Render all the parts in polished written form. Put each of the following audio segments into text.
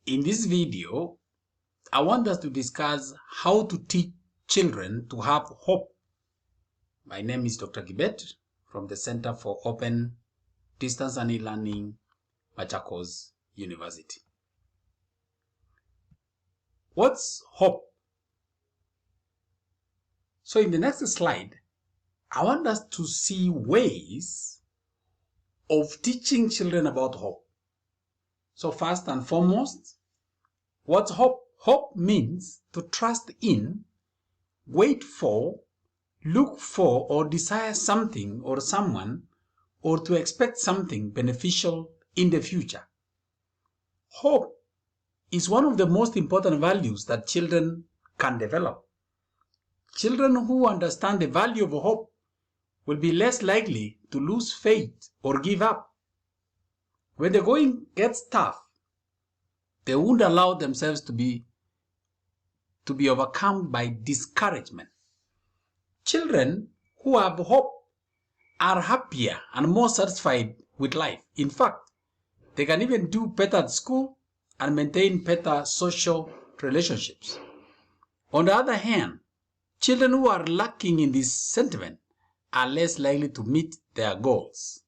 In this video, I want us to discuss how to teach children to have hope. My name is Dr. Gibet from the Center for Open Distance and E-Learning, Machakos University. What's hope? So in the next slide, I want us to see ways of teaching children about hope. So first and foremost, what's hope? Hope means to trust in, wait for, look for, or desire something or someone, or to expect something beneficial in the future. Hope is one of the most important values that children can develop. Children who understand the value of hope will be less likely to lose faith or give up. When the going gets tough, they won't allow themselves to be overcome by discouragement. Children who have hope are happier and more satisfied with life. In fact, they can even do better at school and maintain better social relationships. On the other hand, children who are lacking in this sentiment are less likely to meet their goals.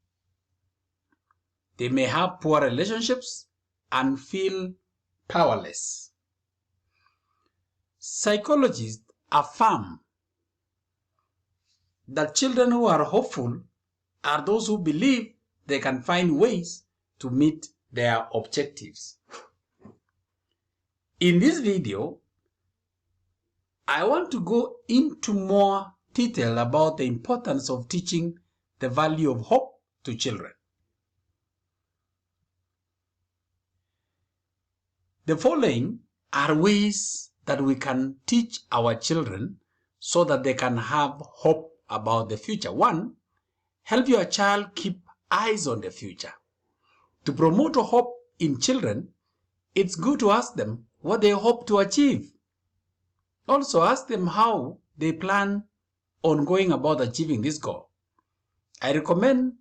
They may have poor relationships and feel powerless. Psychologists affirm that children who are hopeful are those who believe they can find ways to meet their objectives. In this video, I want to go into more detail about the importance of teaching the value of hope to children. The following are ways that we can teach our children so that they can have hope about the future. 1, help your child keep eyes on the future. To promote hope in children, it's good to ask them what they hope to achieve. Also ask them how they plan on going about achieving this goal. I recommend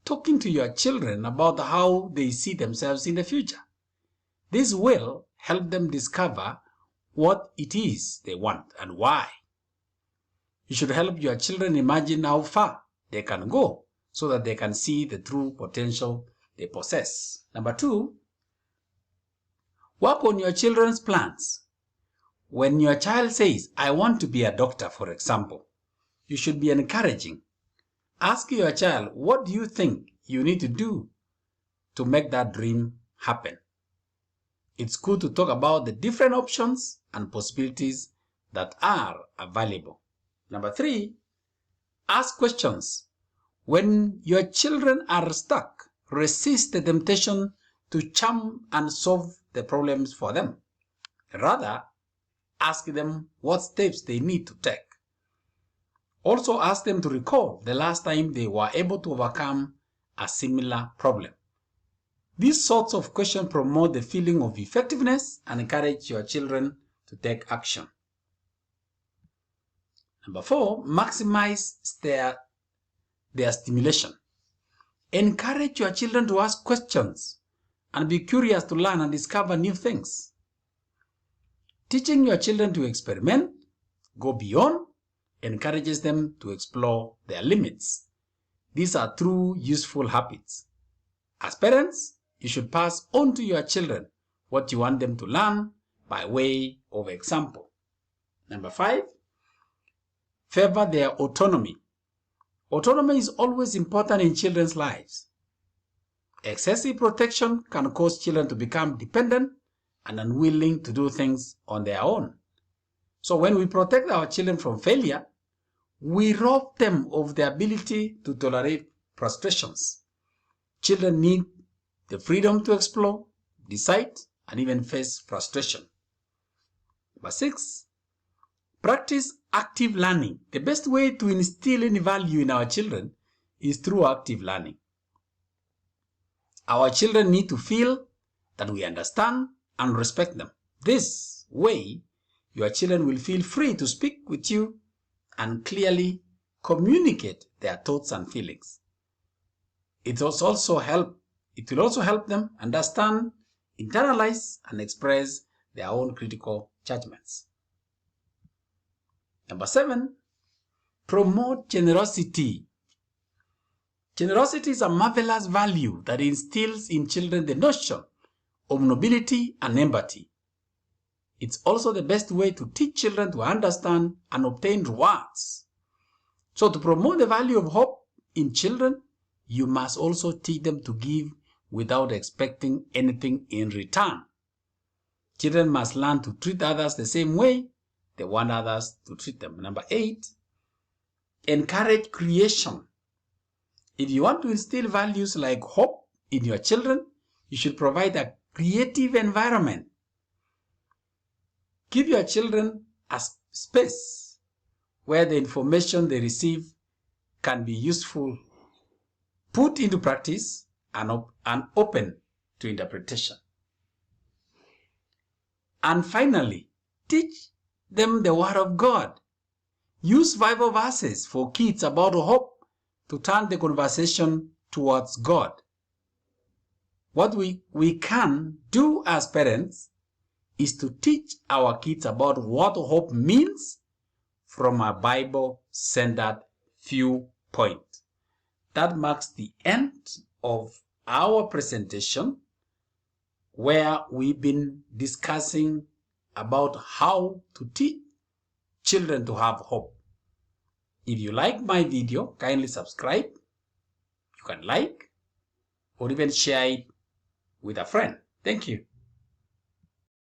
talking to your children about how they see themselves in the future. This will help them discover what it is they want and why. You should help your children imagine how far they can go so that they can see the true potential they possess. Number 2, work on your children's plans. When your child says, I want to be a doctor, for example, you should be encouraging. Ask your child, what do you think you need to do to make that dream happen? It's good to talk about the different options and possibilities that are available. Number 3, ask questions. When your children are stuck, resist the temptation to jump and solve the problems for them. Rather, ask them what steps they need to take. Also ask them to recall the last time they were able to overcome a similar problem. These sorts of questions promote the feeling of effectiveness and encourage your children to take action. Number 4, maximize their stimulation. Encourage your children to ask questions and be curious to learn and discover new things. Teaching your children to experiment, go beyond, encourages them to explore their limits. These are true useful habits. As parents, you should pass on to your children what you want them to learn by way of example. Number 5, favor their autonomy. Autonomy is always important in children's lives. Excessive protection can cause children to become dependent and unwilling to do things on their own. So when we protect our children from failure, we rob them of the ability to tolerate frustrations. Children need the freedom to explore, decide, and even face frustration. Number 6, practice active learning. The best way to instill any value in our children is through active learning. Our children need to feel that we understand and respect them. This way, your children will feel free to speak with you and clearly communicate their thoughts and feelings. It will also help them understand internalize and express their own critical judgments. Number 7, promote generosity. Generosity is a marvelous value that instills in children the notion of nobility and empathy. It's also the best way to teach children to understand and obtain rewards. So to promote the value of hope in children, you must also teach them to give without expecting anything in return. Children must learn to treat others the same way they want others to treat them. Number 8, encourage creation. If you want to instill values like hope in your children, you should provide a creative environment. Give your children a space where the information they receive can be useful, put into practice, and open to interpretation. And finally, teach them the Word of God. Use Bible verses for kids about hope to turn the conversation towards God. What we can do as parents is to teach our kids about what hope means from a Bible-centered viewpoint. That marks the end of our presentation, where we've been discussing about how to teach children to have hope. If you like my video, kindly subscribe. You can like or even share it with a friend. Thank you.